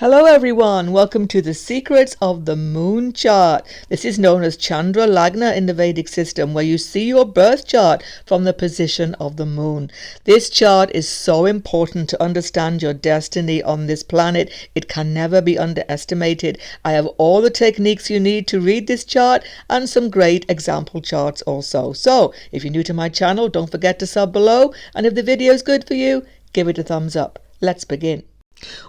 Hello everyone, welcome to the Secrets of the Moon chart. This is known as Chandra Lagna in the Vedic system, where you see your birth chart from the position of the moon. This chart is so important to understand your destiny on this planet. It can never be underestimated. I have all the techniques you need to read this chart and some great example charts also. So if you're new to my channel, don't forget to sub below, and if the video is good for you, give it a thumbs up. Let's begin.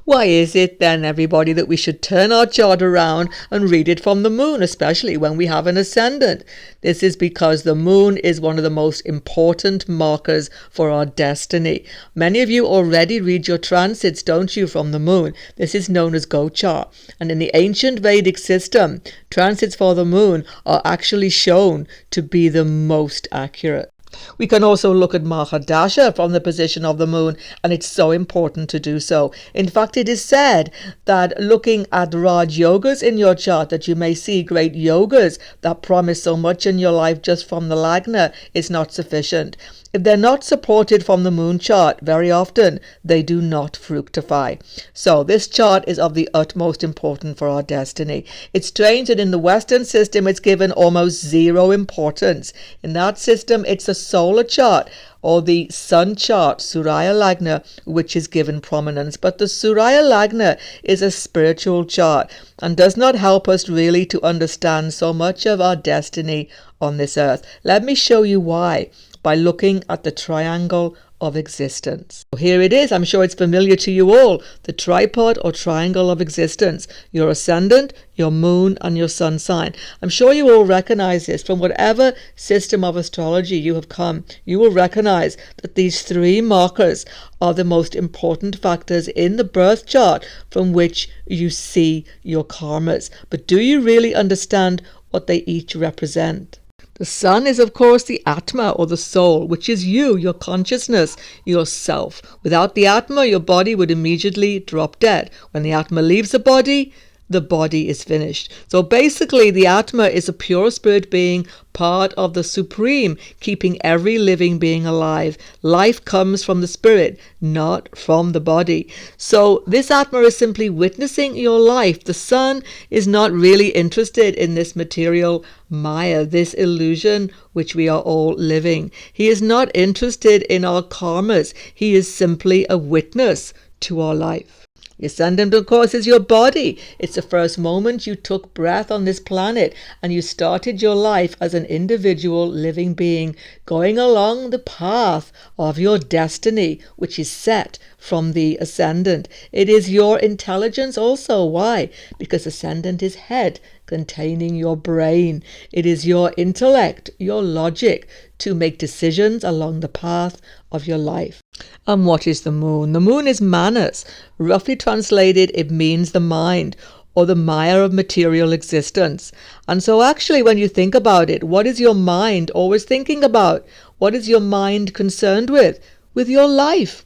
Why is it then, everybody, that we should turn our chart around and read it from the moon, especially when we have an ascendant? This is because the moon is one of the most important markers for our destiny. Many of you already read your transits, don't you, from the moon? This is known as Gochar. And in the ancient Vedic system, transits for the moon are actually shown to be the most accurate. We can also look at Mahadasha from the position of the moon, and it's so important to do so. In fact, it is said that looking at Raj yogas in your chart, that you may see great yogas that promise so much in your life just from the Lagna, is not sufficient. If they're not supported from the moon chart, very often they do not fructify. So this chart is of the utmost importance for our destiny. It's strange that in the Western system it's given almost zero importance. In that system it's a solar chart, or the sun chart, Surya Lagna, which is given prominence. But the Surya Lagna is a spiritual chart and does not help us really to understand so much of our destiny on this earth. Let me show you why, by looking at the triangle of existence. Here it is. I'm sure it's familiar to you all. The tripod or triangle of existence. Your ascendant, your moon, and your sun sign. I'm sure you all recognize this. From whatever system of astrology you have come, you will recognize that these three markers are the most important factors in the birth chart from which you see your karmas. But do you really understand what they each represent? The sun is, of course, the Atma, or the soul, which is you, your consciousness, yourself. Without the Atma, your body would immediately drop dead. When the Atma leaves the body is finished. So basically, the Atma is a pure spirit being, part of the Supreme, keeping every living being alive. Life comes from the spirit, not from the body. So this Atma is simply witnessing your life. The sun is not really interested in this material Maya, this illusion which we are all living. He is not interested in our karmas. He is simply a witness to our life. The ascendant, of course, is your body. It's the first moment you took breath on this planet, and you started your life as an individual living being, going along the path of your destiny, which is set from the ascendant. It is your intelligence also. Why? Because ascendant is head, containing your brain. It is your intellect, your logic, to make decisions along the path of your life. And what is the moon? The moon is manas. Roughly translated, it means the mind, or the Maya of material existence. And so actually, when you think about it, what is your mind always thinking about? What is your mind concerned with? With your life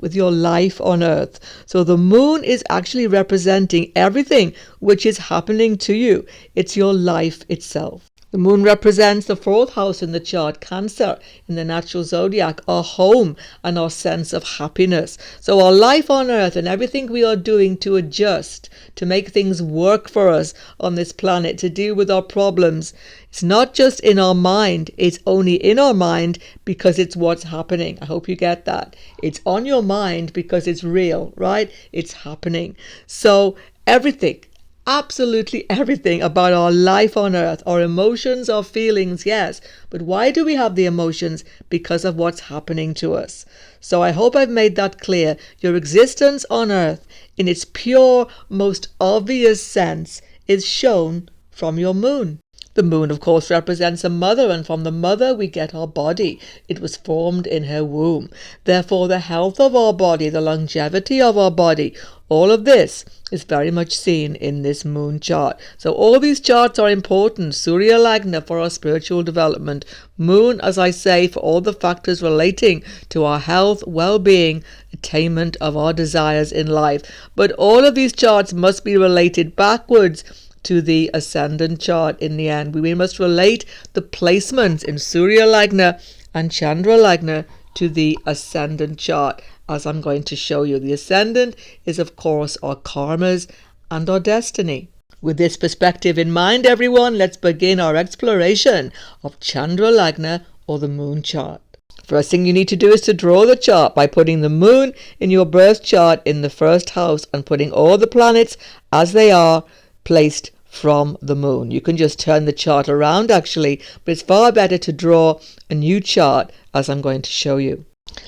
on earth. So the moon is actually representing everything which is happening to you. It's your life itself. The moon represents the fourth house in the chart, Cancer, in the natural zodiac, our home and our sense of happiness. So our life on earth and everything we are doing to adjust, to make things work for us on this planet, to deal with our problems, it's not just in our mind. It's only in our mind because it's what's happening. I hope you get that. It's on your mind because it's real, right? It's happening. So everything, absolutely everything about our life on earth, our emotions, our feelings, yes. But why do we have the emotions? Because of what's happening to us. So I hope I've made that clear. Your existence on earth, in its pure, most obvious sense, is shown from your moon. The moon, of course, represents a mother, and from the mother we get our body. It was formed in her womb. Therefore, the health of our body, the longevity of our body, all of this is very much seen in this moon chart. So all these charts are important. Surya Lagna for our spiritual development. Moon, as I say, for all the factors relating to our health, well-being, attainment of our desires in life. But all of these charts must be related backwards to the ascendant chart in the end. We must relate the placements in Surya Lagna and Chandra Lagna to the ascendant chart, as I'm going to show you. The ascendant is, of course, our karmas and our destiny. With this perspective in mind, everyone, let's begin our exploration of Chandra Lagna, or the moon chart. First thing you need to do is to draw the chart by putting the moon in your birth chart in the first house and putting all the planets as they are placed from the moon. You can just turn the chart around actually, but it's far better to draw a new chart as I'm going to show you.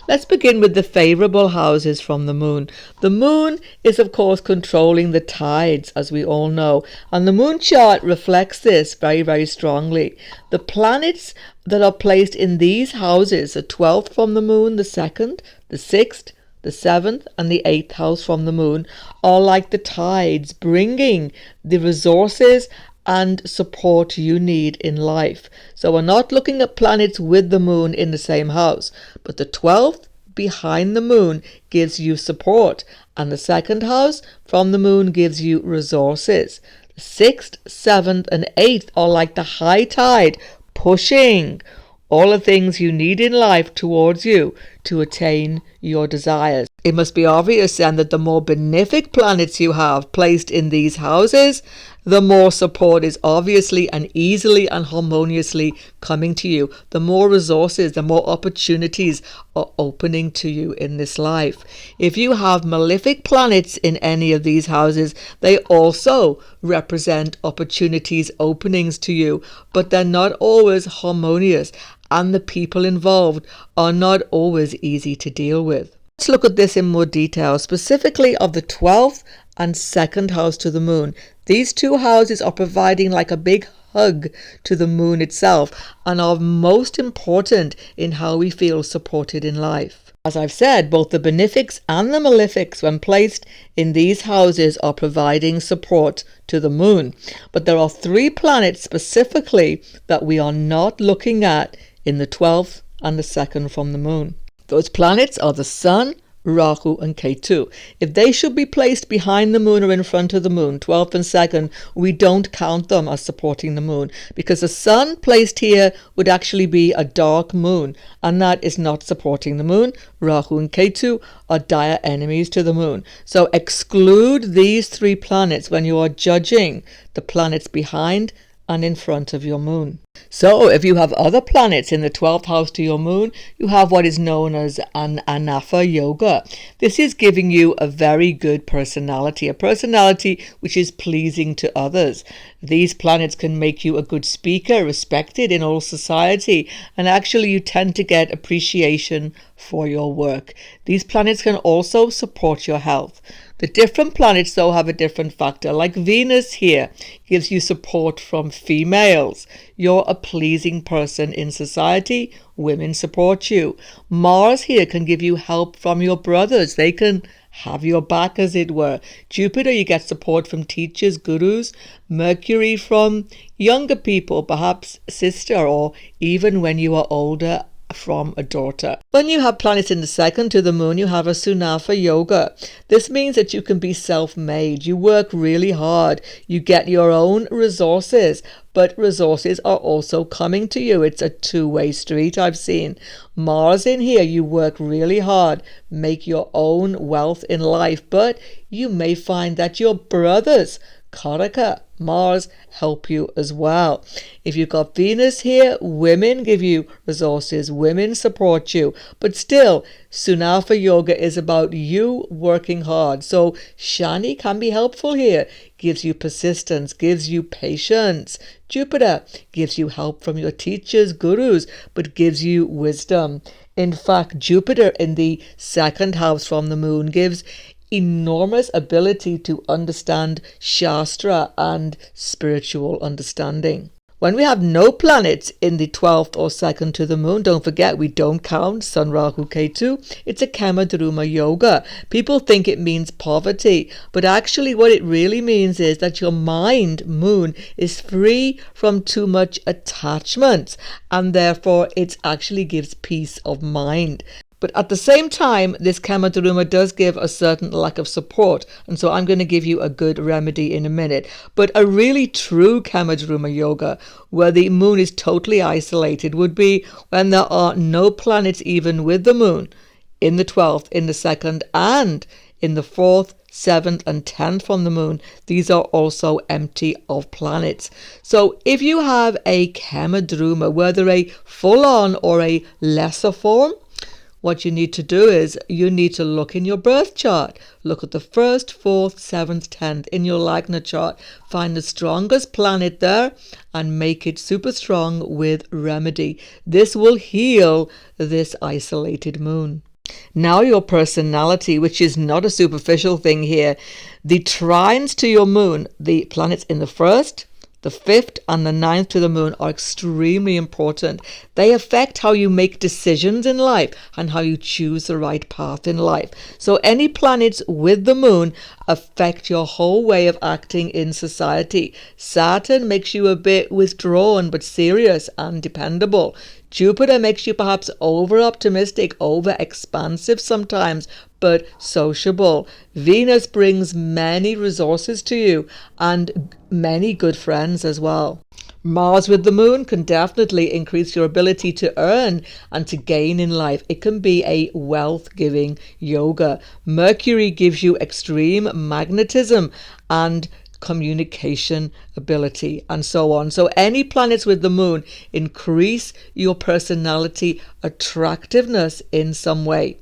Let's begin with the favourable houses from the moon. The moon is of course controlling the tides, as we all know, and the moon chart reflects this very, very strongly. The planets that are placed in these houses, the 12th from the moon, the 2nd, the 6th, the 7th and the 8th house from the moon, are like the tides, bringing the resources and support you need in life. So we're not looking at planets with the moon in the same house, but the 12th behind the moon gives you support, and the 2nd house from the moon gives you resources. The 6th, 7th and 8th are like the high tide, pushing all the things you need in life towards you to attain your desires. It must be obvious then that the more benefic planets you have placed in these houses, the more support is obviously and easily and harmoniously coming to you. The more resources, the more opportunities are opening to you in this life. If you have malefic planets in any of these houses, they also represent opportunities, openings to you, but they're not always harmonious, and the people involved are not always easy to deal with. Let's look at this in more detail, specifically of the 12th and 2nd house to the moon. These two houses are providing like a big hug to the moon itself and are most important in how we feel supported in life. As I've said, both the benefics and the malefics, when placed in these houses, are providing support to the moon. But there are 3 planets specifically that we are not looking at in the 12th and the 2nd from the moon. Those planets are the Sun, Rahu and Ketu. If they should be placed behind the moon or in front of the moon, 12th and 2nd, we don't count them as supporting the moon, because the Sun placed here would actually be a dark moon, and that is not supporting the moon. Rahu and Ketu are dire enemies to the moon. So exclude these 3 planets when you are judging the planets behind and in front of your moon. So if you have other planets in the 12th house to your moon, you have what is known as an Anafa yoga. This is giving you a very good personality, a personality which is pleasing to others. These planets can make you a good speaker, respected in all society, and actually you tend to get appreciation for your work. These planets can also support your health. The different planets, though, have a different factor. Like Venus here gives you support from females. You're a pleasing person in society. Women support you. Mars here can give you help from your brothers. They can have your back, as it were. Jupiter, you get support from teachers, gurus. Mercury from younger people, perhaps sister, or even when you are older, from a daughter. When you have planets in the 2nd to the moon, you have a Sunafa yoga. This means that you can be self-made. You work really hard. You get your own resources, but resources are also coming to you. It's a two-way street, I've seen. Mars in here, you work really hard, make your own wealth in life, but you may find that your brothers, Karaka, Mars, help you as well. If you've got Venus here, women give you resources, women support you, but still, Sunafa yoga is about you working hard. So Shani can be helpful here, gives you persistence, gives you patience. Jupiter gives you help from your teachers, gurus, but gives you wisdom. In fact, Jupiter in the 2nd house from the moon gives enormous ability to understand Shastra and spiritual understanding. When we have no planets in the 12th or 2nd to the moon, don't forget we don't count Sun, Rahu, Ketu. It's a Kemadruma yoga. People think it means poverty, but actually what it really means is that your mind, moon, is free from too much attachment, and therefore it actually gives peace of mind. But at the same time, this Kemadruma does give a certain lack of support, and so I'm going to give you a good remedy in a minute. But a really true Kemadruma yoga, where the moon is totally isolated, would be when there are no planets even with the moon in the 12th, in the 2nd, and in the 4th, 7th, and 10th from the moon, these are also empty of planets. So if you have a Kemadruma, whether a full-on or a lesser form, what you need to do is you need to look in your birth chart. Look at the 1st, 4th, 7th, 10th in your Lagna chart. Find the strongest planet there and make it super strong with remedy. This will heal this isolated moon. Now your personality, which is not a superficial thing here. The trines to your moon, the planets in the 1st, the 5th and the 9th to the moon are extremely important. They affect how you make decisions in life and how you choose the right path in life. So any planets with the moon affect your whole way of acting in society. Saturn makes you a bit withdrawn but serious and dependable. Jupiter makes you perhaps over-optimistic, over-expansive sometimes, but sociable. Venus brings many resources to you and many good friends as well. Mars with the moon can definitely increase your ability to earn and to gain in life. It can be a wealth-giving yoga. Mercury gives you extreme magnetism and communication ability and so on. So any planets with the moon increase your personality attractiveness in some way.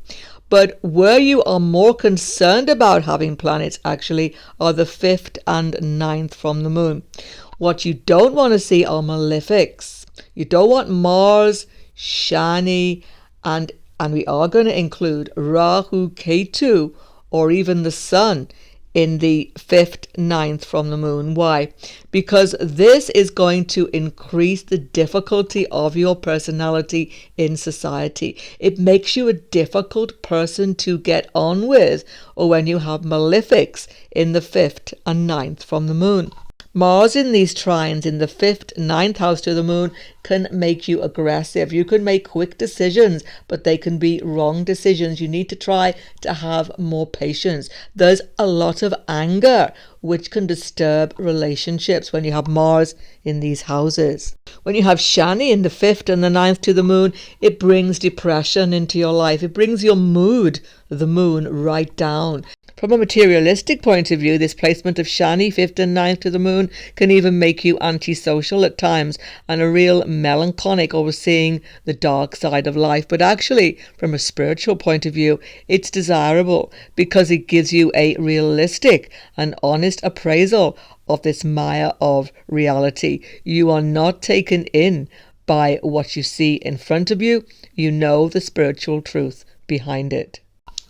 But where you are more concerned about having planets actually are the 5th and 9th from the moon. What you don't want to see are malefics. You don't want Mars, Shani, and we are going to include Rahu, Ketu, or even the Sun in the 5th, 9th from the moon. Why? Because this is going to increase the difficulty of your personality in society. It makes you a difficult person to get on with, or when you have malefics in the 5th and 9th from the moon. Mars in these trines in the 5th, 9th house to the moon can make you aggressive. You can make quick decisions, but they can be wrong decisions. You need to try to have more patience. There's a lot of anger, which can disturb relationships when you have Mars in these houses. When you have Shani in the 5th and the 9th to the moon, it brings depression into your life. It brings your mood, the moon, right down. From a materialistic point of view, this placement of Shani, 5th and 9th to the moon, can even make you antisocial at times and a real melancholic, overseeing the dark side of life. But actually, from a spiritual point of view, it's desirable because it gives you a realistic and honest appraisal of this Maya of reality. You are not taken in by what you see in front of you. You know the spiritual truth behind it.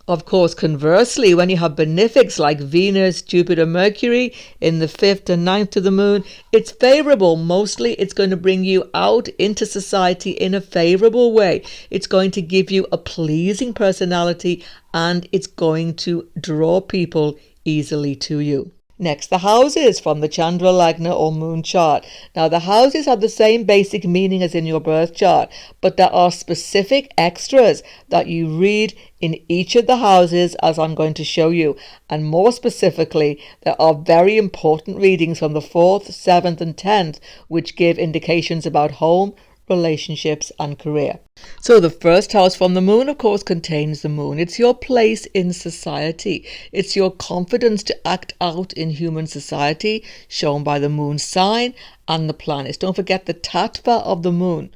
Of course, conversely, when you have benefics like Venus, Jupiter, Mercury in the 5th and 9th to the moon, it's favorable. Mostly it's going to bring you out into society in a favorable way. It's going to give you a pleasing personality and it's going to draw people easily to you. Next, the houses from the Chandra Lagna or moon chart. Now, the houses have the same basic meaning as in your birth chart, but there are specific extras that you read in each of the houses, as I'm going to show you. And more specifically, there are very important readings from the 4th, 7th, and 10th, which give indications about home, relationships, and career. So the 1st house from the moon, of course, contains the moon. It's your place in society. It's your confidence to act out in human society, shown by the moon sign and the planets. Don't forget the tattva of the moon.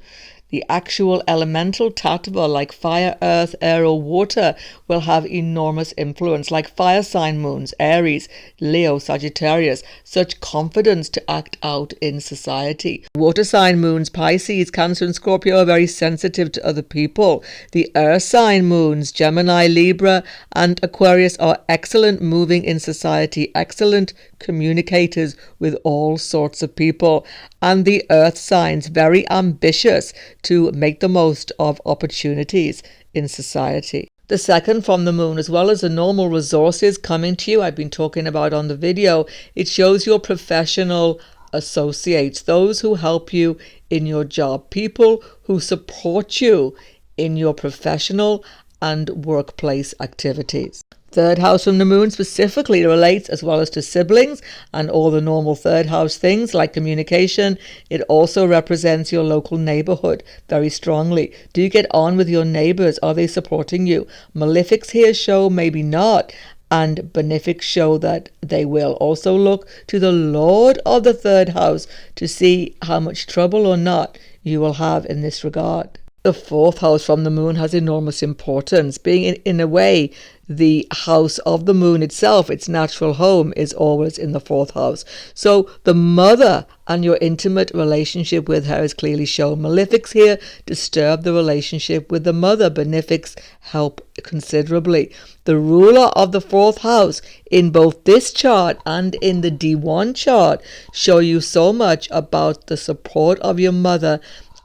The actual elemental tattva, like fire, earth, air, or water, will have enormous influence, like fire sign moons, Aries, Leo, Sagittarius, such confidence to act out in society. Water sign moons, Pisces, Cancer, and Scorpio, are very sensitive to other people. The earth sign moons, Gemini, Libra, and Aquarius, are excellent moving in society, excellent communicators with all sorts of people. And the earth signs, very ambitious to make the most of opportunities in society. The 2nd from the moon, as well as the normal resources coming to you I've been talking about on the video, it shows your professional associates, those who help you in your job, people who support you in your professional and workplace activities. 3rd house from the moon specifically relates as well as to siblings and all the normal 3rd house things like communication. It also represents your local neighborhood very strongly. Do you get on with your neighbors? Are they supporting you? Malefics here show maybe not. and benefics show that they will. Also look to the Lord of the third house to see how much trouble or not you will have in this regard. The fourth house from the moon has enormous importance, being in a way the house of the moon itself. Its natural home is always in the fourth house. So the mother and your intimate relationship with her is clearly shown. Malefics here disturb the relationship with the mother. Benefics help considerably. The ruler of the fourth house in both this chart and in the D1 chart show you so much about the support of your mother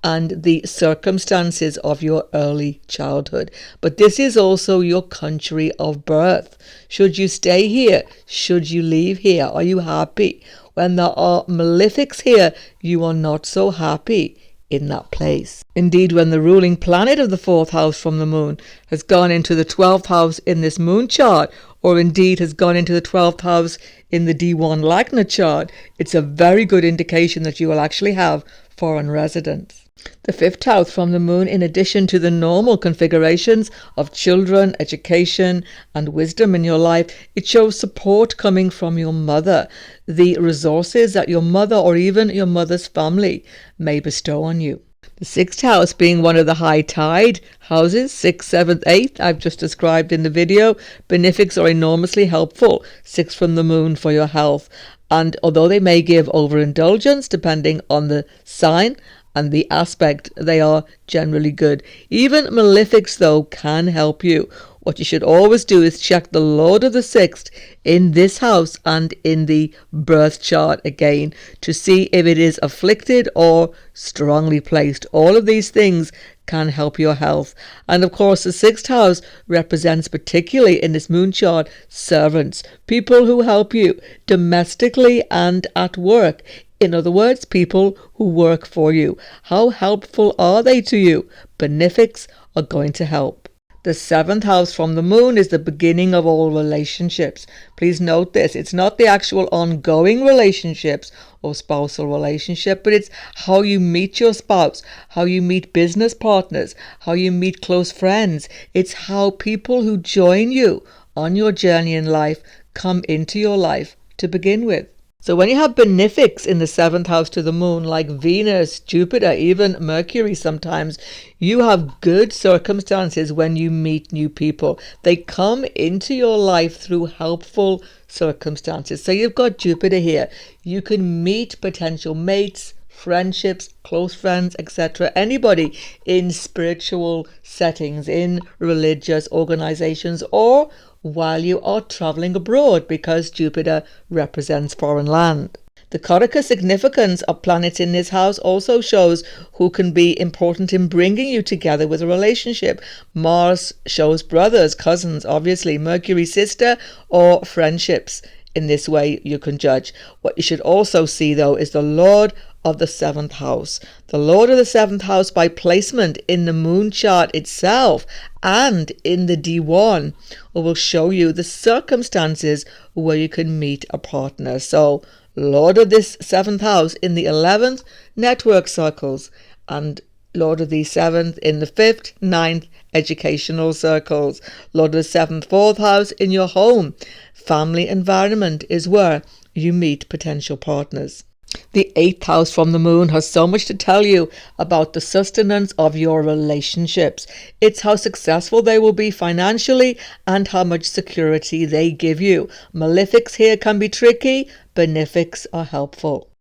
and the circumstances of your early childhood. But this is also your country of birth. Should you stay here? Should you leave here? Are you happy? When there are malefics here, you are not so happy in that place. Indeed, when the ruling planet of the fourth house from the moon has gone into the 12th house in this moon chart, or indeed has gone into the 12th house in the D1 Lagna chart, it's a very good indication that you will actually have foreign residence. The fifth house from the moon, in addition to the normal configurations of children, education, and wisdom in your life, it shows support coming from your mother, the resources that your mother or even your mother's family may bestow on you. The sixth house being one of the high tide houses, 6th, 7th, 8th, I've just described in the video. Benefics are enormously helpful, 6 from the moon, for your health. And although they may give overindulgence depending on the sign and the aspect, they are generally good. Even malefics, though, can help you. What you should always do is check the Lord of the Sixth in this house and in the birth chart again to see if it is afflicted or strongly placed. All of these things can help your health. And of course, the sixth house represents, particularly in this moon chart, servants, people who help you domestically and at work. In other words, people who work for you. How helpful are they to you? Benefics are going to help. The seventh house from the moon is the beginning of all relationships. Please note this. It's not the actual ongoing relationships or spousal relationship, but it's how you meet your spouse, how you meet business partners, how you meet close friends. It's how people who join you on your journey in life come into your life to begin with. So when you have benefics in the seventh house to the moon, like Venus, Jupiter, even Mercury sometimes, you have good circumstances when you meet new people. They come into your life through helpful circumstances. So you've got Jupiter here. You can meet potential mates, friendships, close friends, etc. Anybody in spiritual settings, in religious organizations, or while you are traveling abroad, because Jupiter represents foreign land. The Karaka significance of planets in this house also shows who can be important in bringing you together with a relationship. Mars shows brothers, cousins, obviously, Mercury sister, or friendships. In this way you can judge. What you should also see, though, is the Lord of the seventh house. The Lord of the seventh house, by placement in the moon chart itself and in the D1, will show you the circumstances where you can meet a partner. So Lord of this seventh house in the 11th, network circles, and Lord of the 7th in the 5th, 9th, educational circles. Lord of the 7th, 4th house in your home. Family environment is where you meet potential partners. The 8th house from the moon has so much to tell you about the sustenance of your relationships. It's how successful they will be financially and how much security they give you. Malefics here can be tricky. Benefics are helpful.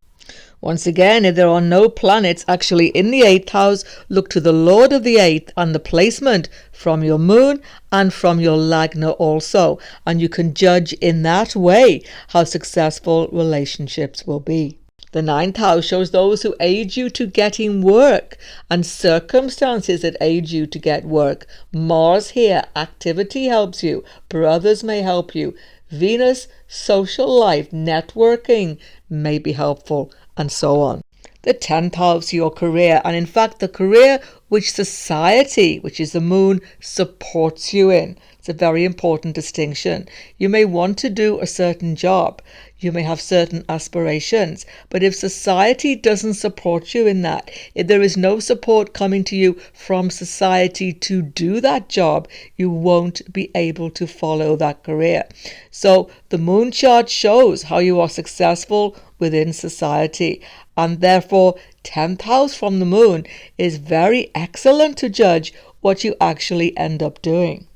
Once again, if there are no planets actually in the 8th house, look to the Lord of the 8th and the placement from your moon and from your Lagna also. And you can judge in that way how successful relationships will be. The 9th house shows those who aid you to getting work and circumstances that aid you to get work. Mars here, activity helps you. Brothers may help you. Venus, social life, networking may be helpful, and so on. The 10th house, your career, and in fact the career which society, which is the moon, supports you in. It's a very important distinction. You may want to do a certain job. You may have certain aspirations, but if society doesn't support you in that, if there is no support coming to you from society to do that job, you won't be able to follow that career. So the moon chart shows how you are successful within society, and therefore 10th house from the moon is very excellent to judge what you actually end up doing.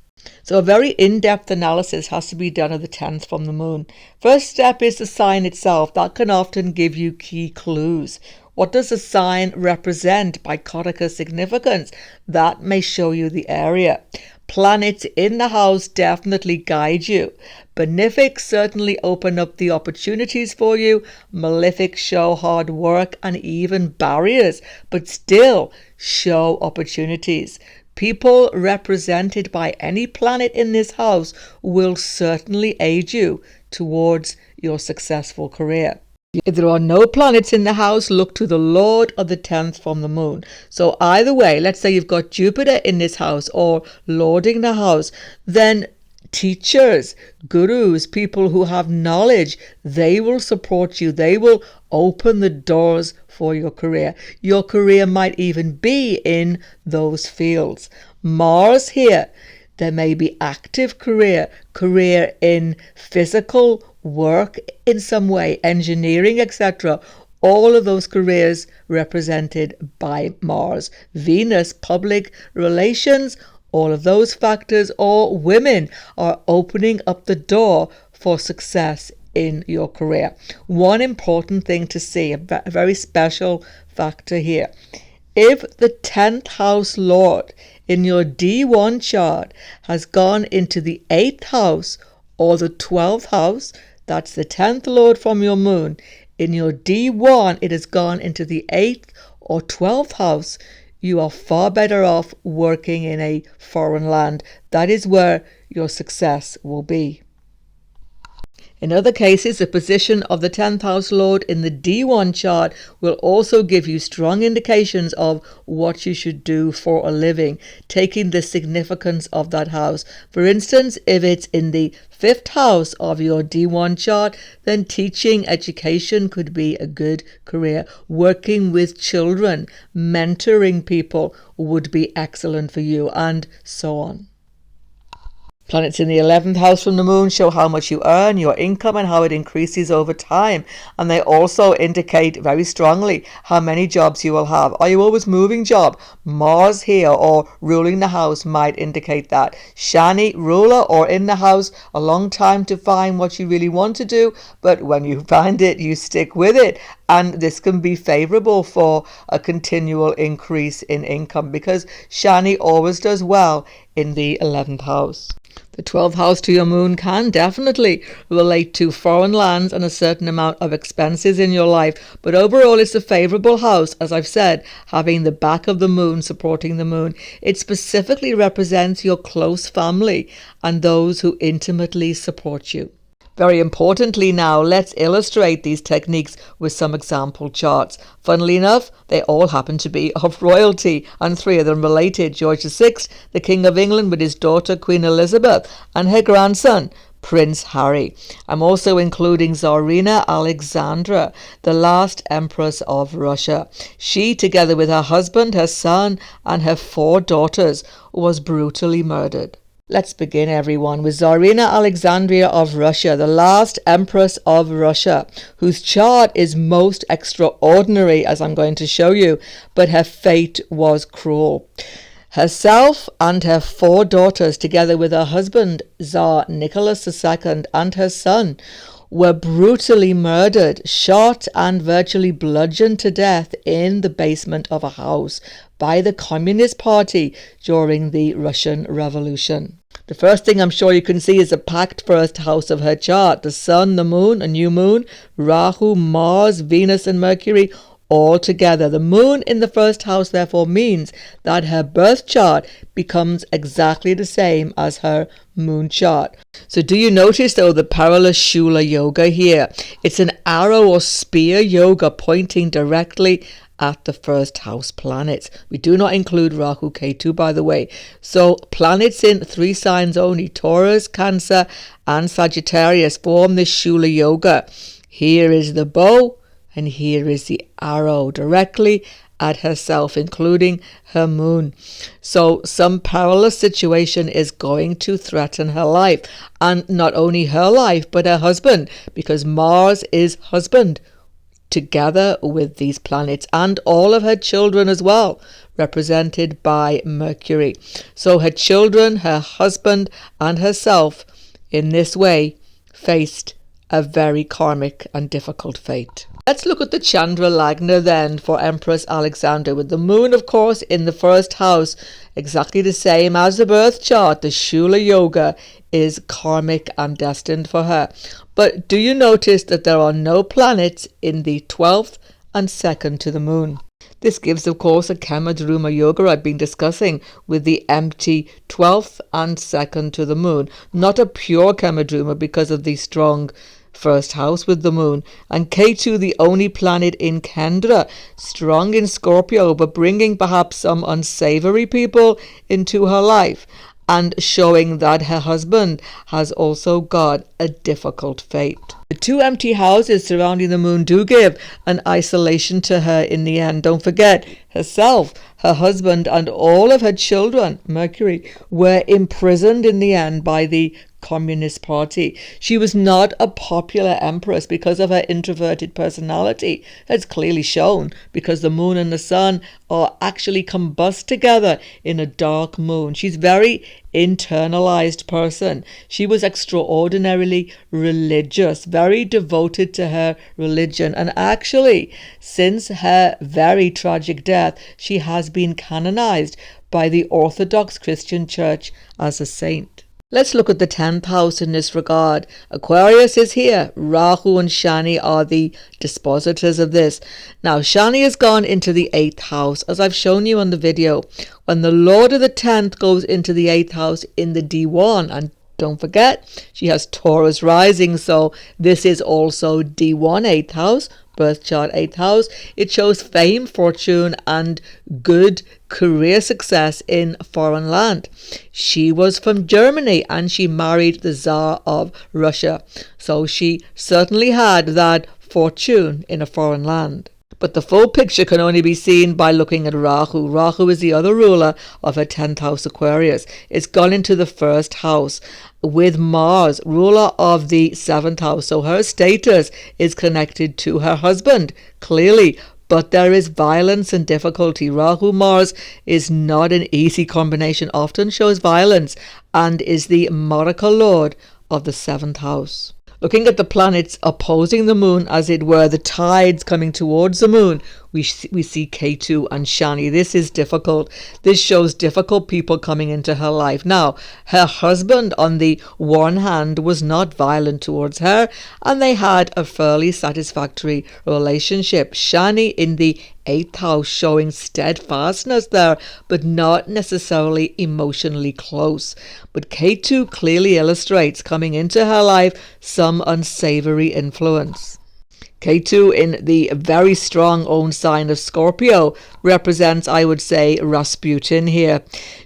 So a very in-depth analysis has to be done of the 10th from the moon. First step is the sign itself. That can often give you key clues. What does a sign represent by Kataka significance? That may show you the area. Planets in the house definitely guide you. Benefics certainly open up the opportunities for you. Malefics show hard work and even barriers, but still show opportunities. People represented by any planet in this house will certainly aid you towards your successful career. If there are no planets in the house, look to the Lord of the 10th from the moon. So either way, let's say you've got Jupiter in this house or lording the house, then teachers, gurus, people who have knowledge, they will support you. They will open the doors for your career. Your career might even be in those fields. Mars here, there may be active career in physical work in some way, engineering, etc. All of those careers represented by Mars. Venus, public relations, all of those factors, or women are opening up the door for success in your career. One important thing to see, a very special factor here. If the 10th house lord in your D1 chart has gone into the 8th house or the 12th house, that's the 10th lord from your moon, in your D1 it has gone into the 8th or 12th house, you are far better off working in a foreign land. That is where your success will be. In other cases, the position of the 10th house lord in the D1 chart will also give you strong indications of what you should do for a living, taking the significance of that house. For instance, if it's in the 5th house of your D1 chart, then teaching education could be a good career. Working with children, mentoring people would be excellent for you, and so on. Planets in the 11th house from the moon show how much you earn, your income, and how it increases over time. And they also indicate very strongly how many jobs you will have. Are you always moving job? Mars here or ruling the house might indicate that. Shani, ruler or in the house, a long time to find what you really want to do, but when you find it, you stick with it. And this can be favorable for a continual increase in income because Shani always does well in the 11th house. The 12th house to your moon can definitely relate to foreign lands and a certain amount of expenses in your life. But overall, it's a favorable house, as I've said, having the back of the moon supporting the moon. It specifically represents your close family and those who intimately support you. Very importantly now, let's illustrate these techniques with some example charts. Funnily enough, they all happen to be of royalty, and 3 of them related. George VI, the King of England with his daughter Queen Elizabeth, and her grandson, Prince Harry. I'm also including Tsarina Alexandria, the last Empress of Russia. She, together with her husband, her son, and her 4 daughters, was brutally murdered. Let's begin, everyone, with Tsarina Alexandria of Russia, the last Empress of Russia, whose chart is most extraordinary, as I'm going to show you, but her fate was cruel. Herself and her 4 daughters, together with her husband, Tsar Nicholas II, and her son, were brutally murdered, shot and virtually bludgeoned to death in the basement of a house by the Communist Party during the Russian Revolution. The first thing I'm sure you can see is the packed first house of her chart. The Sun, the Moon, a new moon, Rahu, Mars, Venus and Mercury, all together. The moon in the first house therefore means that her birth chart becomes exactly the same as her moon chart. So do you notice though the parallel Shula yoga here? It's an arrow or spear yoga pointing directly at the first house planets. We do not include Rahu, Ketu, by the way. So planets in 3 signs only, Taurus, Cancer and Sagittarius, form this Shula Yoga. Here is the bow and here is the arrow directly at herself, including her moon. So some perilous situation is going to threaten her life, and not only her life but her husband, because Mars is husband, together with these planets, and all of her children as well, represented by Mercury. So her children, her husband and herself in this way faced a very karmic and difficult fate. Let's look at the Chandra Lagna then for Empress Alexandria, with the moon, of course, in the first house, exactly the same as the birth chart. The Shula Yoga is karmic and destined for her. But do you notice that there are no planets in the 12th and 2nd to the moon? This gives, of course, a Kemadruma yoga I've been discussing, with the empty 12th and 2nd to the moon. Not a pure Kemadruma because of the strong first house with the moon. And Ketu, the only planet in Kendra, strong in Scorpio, but bringing perhaps some unsavory people into her life, and showing that her husband has also got a difficult fate. The 2 empty houses surrounding the moon do give an isolation to her in the end. Don't forget, herself, her husband and all of her children, Mercury, were imprisoned in the end by the Communist Party. She was not a popular empress because of her introverted personality. It's clearly shown because the moon and the sun are actually combust together in a dark moon. She's very internalized person. She was extraordinarily religious, very devoted to her religion, and actually since her very tragic death she has been canonized by the Orthodox Christian Church as a saint. Let's look at the 10th house in this regard. Aquarius is here. Rahu and Shani are the dispositors of this. Now, Shani has gone into the 8th house, as I've shown you on the video. When the Lord of the 10th goes into the 8th house in the D1, and don't forget, she has Taurus rising, so this is also D1, 8th house, birth chart 8th house. It shows fame, fortune and good career success in foreign land. She was from Germany and she married the Tsar of Russia, so she certainly had that fortune in a foreign land. But the full picture can only be seen by looking at Rahu. Rahu is the other ruler of her 10th house Aquarius. It's gone into the 1st house with Mars, ruler of the 7th house. So her status is connected to her husband, clearly. But there is violence and difficulty. Rahu Mars is not an easy combination, often shows violence, and is the Maraka Lord of the 7th house. Looking at the planets opposing the moon, as it were, the tides coming towards the moon, we see Ketu and Shani. This is difficult. This shows difficult people coming into her life. Now, her husband, on the one hand, was not violent towards her, and they had a fairly satisfactory relationship. Shani in the 8th house showing steadfastness there, but not necessarily emotionally close. But Ketu clearly illustrates coming into her life some unsavory influence. Ketu in the very strong own sign of Scorpio represents, I would say, Rasputin here.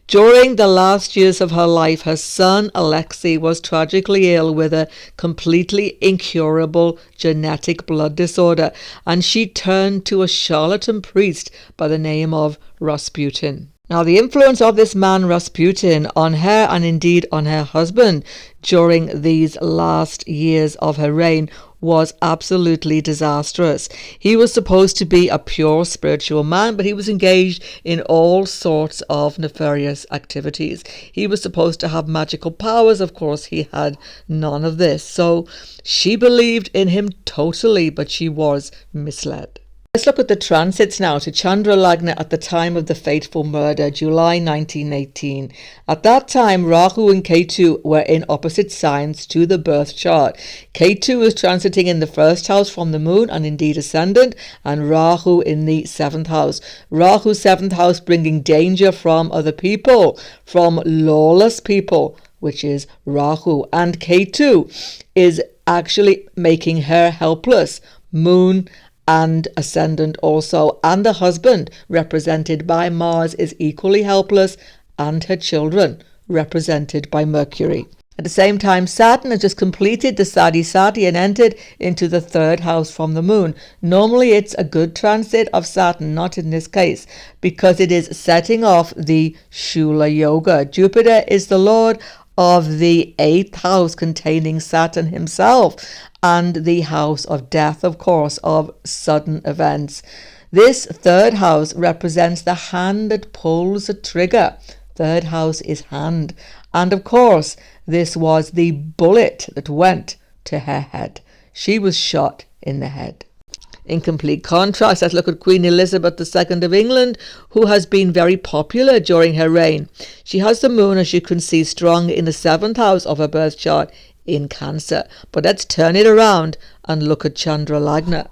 During the last years of her life, her son Alexei was tragically ill with a completely incurable genetic blood disorder, and she turned to a charlatan priest by the name of Rasputin. Now, the influence of this man Rasputin on her, and indeed on her husband, during these last years of her reign was absolutely disastrous. He was supposed to be a pure spiritual man, but he was engaged in all sorts of nefarious activities. He was supposed to have magical powers. Of course, he had none of this. So she believed in him totally, but she was misled. Let's look at the transits now to Chandra Lagna at the time of the fateful murder, July 1918. At that time, Rahu and Ketu were in opposite signs to the birth chart. Ketu was transiting in the 1st house from the moon and indeed ascendant, and Rahu in the 7th house. Rahu's 7th house bringing danger from other people, from lawless people, which is Rahu, and Ketu is actually making her helpless. Moon and Ascendant also, and the husband, represented by Mars, is equally helpless, and her children, represented by Mercury. At the same time, Saturn has just completed the Sadi and entered into the third house from the moon. Normally it's a good transit of Saturn, not in this case, because it is setting off the Shula Yoga. Jupiter is the lord of the 8th house containing Saturn himself, and the house of death, of course, of sudden events. This third house represents the hand that pulls a trigger. Third house is hand. And of course, this was the bullet that went to her head. She was shot in the head. In complete contrast, let's look at Queen Elizabeth II of England, who has been very popular during her reign. She has the moon, as you can see, strong in the 7th house of her birth chart in Cancer. But let's turn it around and look at Chandra Lagna.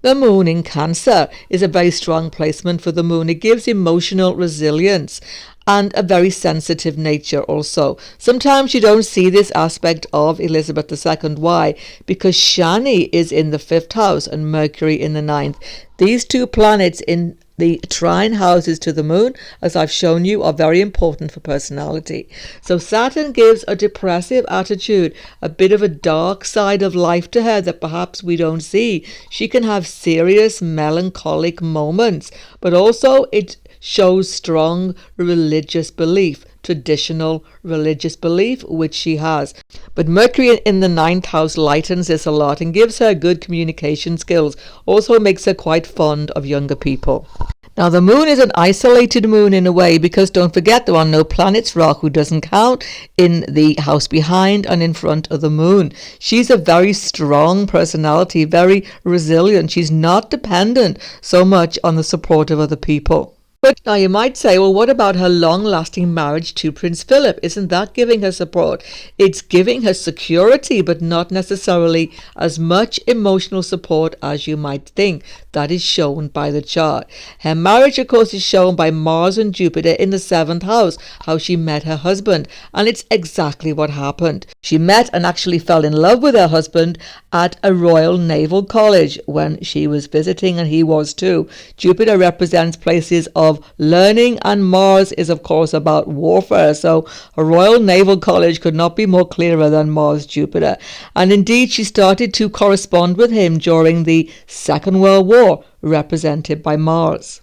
The moon in Cancer is a very strong placement for the moon. It gives emotional resilience and a very sensitive nature also. Sometimes you don't see this aspect of Elizabeth II. Why? Because Shani is in the 5th house and Mercury in the 9th. These two planets in the trine houses to the moon, as I've shown you, are very important for personality. So Saturn gives a depressive attitude, a bit of a dark side of life to her that perhaps we don't see. She can have serious melancholic moments, but also it shows strong religious belief, traditional religious belief, which she has. But Mercury in the 9th house lightens this a lot and gives her good communication skills, also makes her quite fond of younger people. Now the moon is an isolated moon in a way, because don't forget there are no planets. Rahu doesn't count in the house behind and in front of the moon. She's a very strong personality, very resilient. She's not dependent so much on the support of other people. But now you might say, well, what about her long-lasting marriage to Prince Philip? Isn't that giving her support? It's giving her security, but not necessarily as much emotional support as you might think. That is shown by the chart. Her marriage, of course, is shown by Mars and Jupiter in the 7th house, how she met her husband. And it's exactly what happened. She met and actually fell in love with her husband at a Royal Naval College when she was visiting, and he was too. Jupiter represents places of learning, and Mars is of course about warfare, so a Royal Naval College could not be more clearer than Mars Jupiter. And indeed she started to correspond with him during the Second World War, represented by Mars.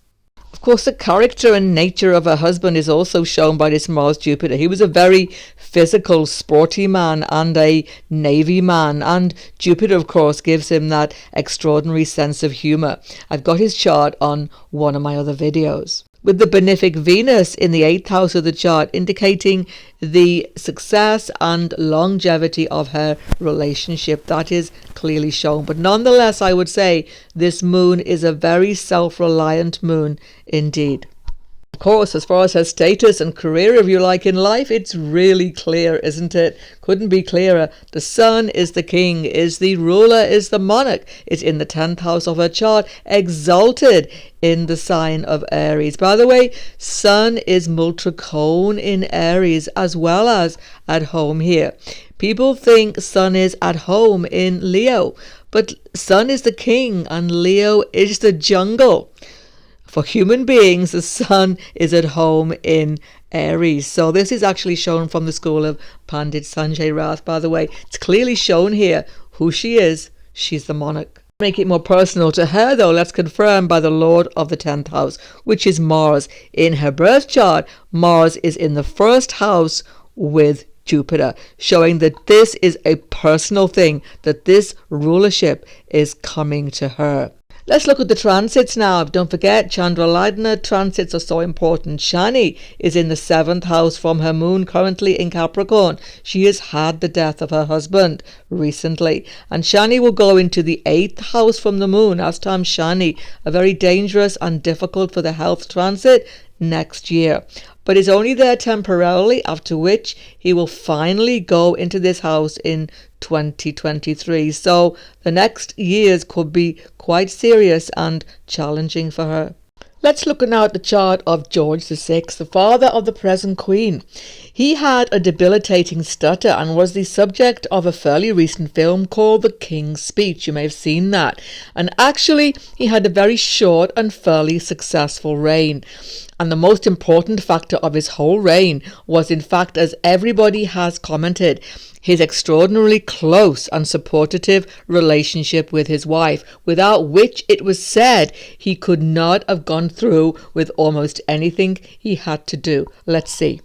Of course, the character and nature of her husband is also shown by this Mars Jupiter. He was a very physical, sporty man and a navy man, and Jupiter, of course, gives him that extraordinary sense of humour. I've got his chart on one of my other videos. With the benefic Venus in the 8th house of the chart, indicating the success and longevity of her relationship. That is clearly shown. But nonetheless, I would say this moon is a very self-reliant moon indeed. Of course, as far as her status and career, if you like, in life, it's really clear, isn't it? Couldn't be clearer. The sun is the king, is the ruler, is the monarch. It's in the 10th house of her chart, exalted in the sign of Aries. By the way, sun is multricone in Aries as well as at home here. People think sun is at home in Leo, but sun is the king and Leo is the jungle. For human beings, the sun is at home in Aries. So this is actually shown from the school of Pandit Sanjay Rath, by the way. It's clearly shown here who she is. She's the monarch. Make it more personal to her, though, let's confirm by the Lord of the 10th house, which is Mars. In her birth chart, Mars is in the 1st house with Jupiter, showing that this is a personal thing, that this rulership is coming to her. Let's look at the transits now. Don't forget, Chandra Lagna transits are so important. Shani is in the 7th house from her moon, currently in Capricorn. She has had the death of her husband recently. And Shani will go into the 8th house from the moon. Astam Shani, a very dangerous and difficult for the health transit next year. But is only there temporarily, after which he will finally go into this house in 2023. So the next years could be quite serious and challenging for her. Let's look now at the chart of George VI, the father of the present Queen. He had a debilitating stutter and was the subject of a fairly recent film called The King's Speech. You may have seen that. And actually, he had a very short and fairly successful reign. And the most important factor of his whole reign was, in fact, as everybody has commented, his extraordinarily close and supportive relationship with his wife, without which it was said he could not have gone through with almost anything he had to do. Let's see.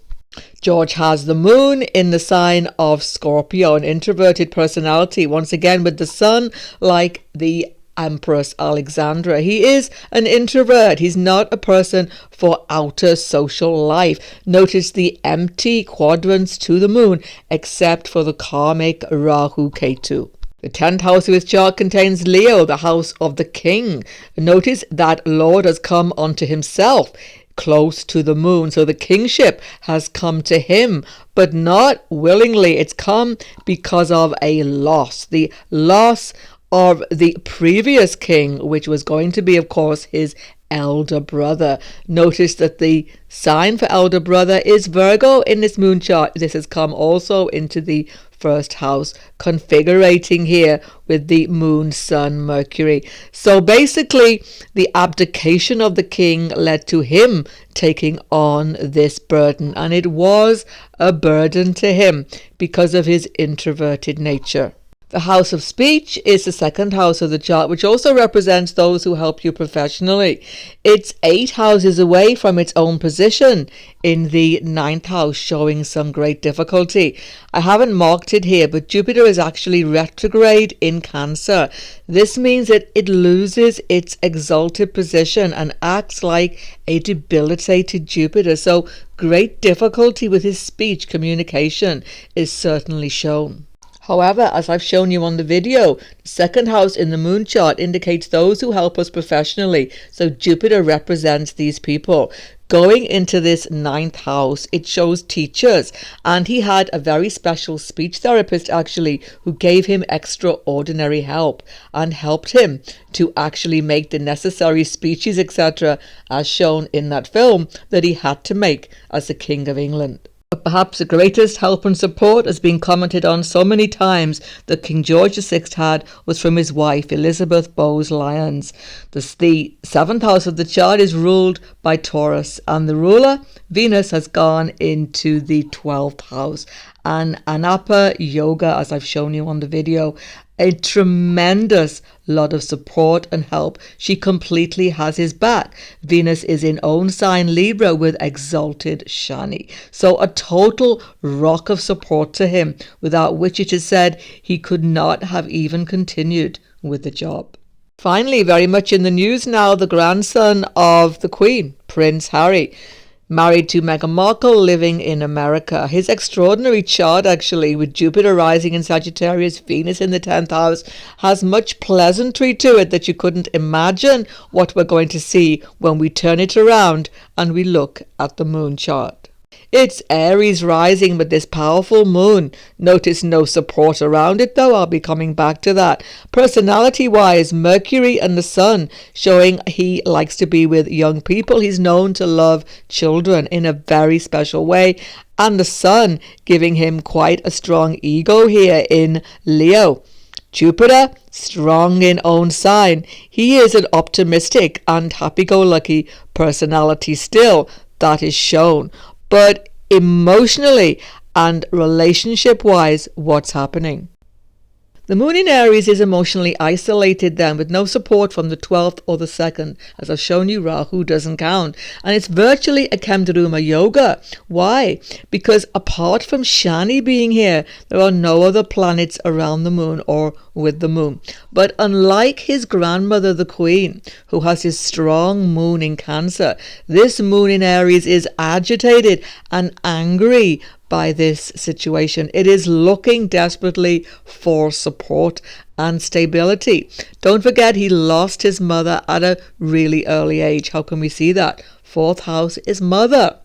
George has the moon in the sign of Scorpio, an introverted personality, once again with the sun like the Empress Alexandria. He is an introvert. He's not a person for outer social life. Notice the empty quadrants to the moon, except for the karmic Rahu Ketu. The 10th house of his chart contains Leo, the house of the king. Notice that Lord has come unto himself, close to the moon. So the kingship has come to him, but not willingly. It's come because of a loss. The loss of the previous king, which was going to be, of course, his elder brother. Notice that the sign for elder brother is Virgo in this moon chart. This has come also into the first house, configurating here with the moon, sun, Mercury. So basically, the abdication of the king led to him taking on this burden, and it was a burden to him because of his introverted nature. The house of speech is the 2nd house of the chart, which also represents those who help you professionally. It's 8 houses away from its own position in the 9th house, showing some great difficulty. I haven't marked it here, but Jupiter is actually retrograde in Cancer. This means that it loses its exalted position and acts like a debilitated Jupiter. So great difficulty with his speech communication is certainly shown. However, as I've shown you on the video, the 2nd house in the moon chart indicates those who help us professionally. So Jupiter represents these people. Going into this 9th house, it shows teachers, and he had a very special speech therapist actually who gave him extraordinary help and helped him to actually make the necessary speeches, etc., as shown in that film that he had to make as the King of England. But perhaps the greatest help and support has been commented on so many times that King George VI had was from his wife Elizabeth Bowes-Lyons. The 7th house of the chart is ruled by Taurus, and the ruler, Venus, has gone into the 12th house. And Anafa yoga, as I've shown you on the video, a tremendous lot of support and help. She completely has his back. Venus is in own sign Libra with exalted Shani. So a total rock of support to him, without which it is said he could not have even continued with the job. Finally, very much in the news now, the grandson of the Queen, Prince Harry, married to Meghan Markle, living in America. His extraordinary chart, actually, with Jupiter rising in Sagittarius, Venus in the 10th house, has much pleasantry to it that you couldn't imagine what we're going to see when we turn it around and we look at the moon chart. It's Aries rising with this powerful moon. Notice no support around it though. I'll be coming back to that. Personality wise, Mercury and the Sun showing he likes to be with young people. He's known to love children in a very special way. And the Sun giving him quite a strong ego here in Leo. Jupiter, strong in own sign. He is an optimistic and happy-go-lucky personality still. That is shown. But emotionally and relationship-wise, what's happening? The moon in Aries is emotionally isolated then, with no support from the 12th or the 2nd. As I've shown you, Rahu doesn't count. And it's virtually a Kemadruma yoga. Why? Because apart from Shani being here, there are no other planets around the moon or with the moon. But unlike his grandmother, the Queen, who has his strong moon in Cancer, this moon in Aries is agitated and angry by this situation. It is looking desperately for support and stability. Don't forget, he lost his mother at a really early age. How can we see that? 4th house is mother,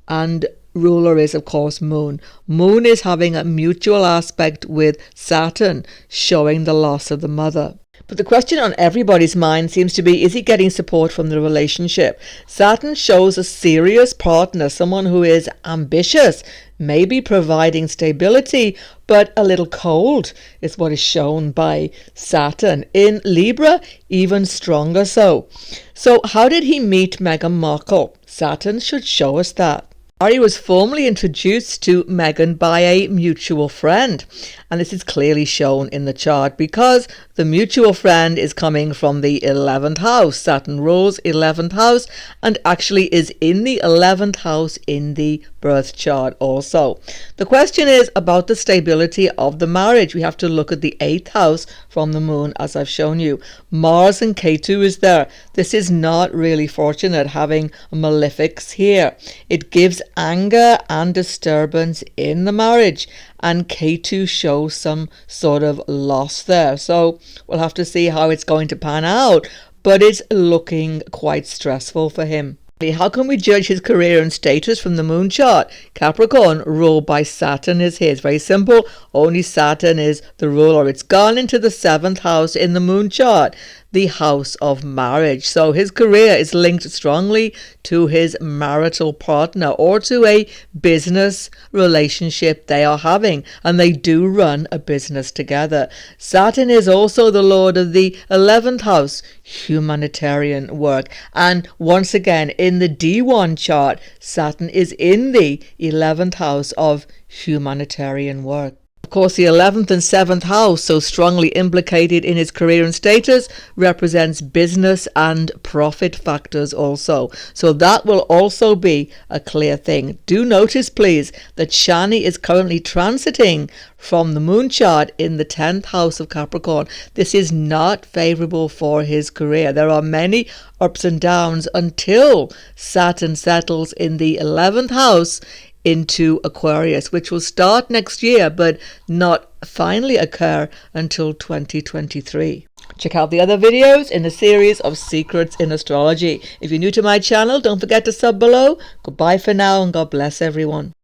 and ruler is, of course, moon. Moon is having a mutual aspect with Saturn, showing the loss of the mother. But the question on everybody's mind seems to be, is he getting support from the relationship? Saturn shows a serious partner, someone who is ambitious, maybe providing stability, but a little cold is what is shown by Saturn. In Libra, even stronger so. So how did he meet Meghan Markle? Saturn should show us that. Harry was formally introduced to Meghan by a mutual friend, and this is clearly shown in the chart because the mutual friend is coming from the 11th house. Saturn rules 11th house and actually is in the 11th house in the birth chart also. The question is about the stability of the marriage. We have to look at the 8th house from the moon, as I've shown you. Mars and Ketu is there. This is not really fortunate, having malefics here. It gives anger and disturbance in the marriage, and Ketu shows some sort of loss there. So we'll have to see how it's going to pan out, but it's looking quite stressful for him. How can we judge his career and status from the moon chart? Capricorn, ruled by Saturn, is his. Very simple. Only Saturn is the ruler. It's gone into the 7th house in the moon chart, the house of marriage. So his career is linked strongly to his marital partner or to a business relationship they are having, and they do run a business together. Saturn is also the lord of the 11th house, humanitarian work, and once again in the D1 chart, Saturn is in the 11th house of humanitarian work. Of course, the 11th and 7th house, so strongly implicated in his career and status, represents business and profit factors also. So that will also be a clear thing. Do notice, please, that Shani is currently transiting from the moon chart in the 10th house of Capricorn. This is not favourable for his career. There are many ups and downs until Saturn settles in the 11th house into Aquarius, which will start next year but not finally occur until 2023. Check out the other videos in the series of Secrets in Astrology. If you're new to my channel, don't forget to sub below. Goodbye for now and God bless everyone.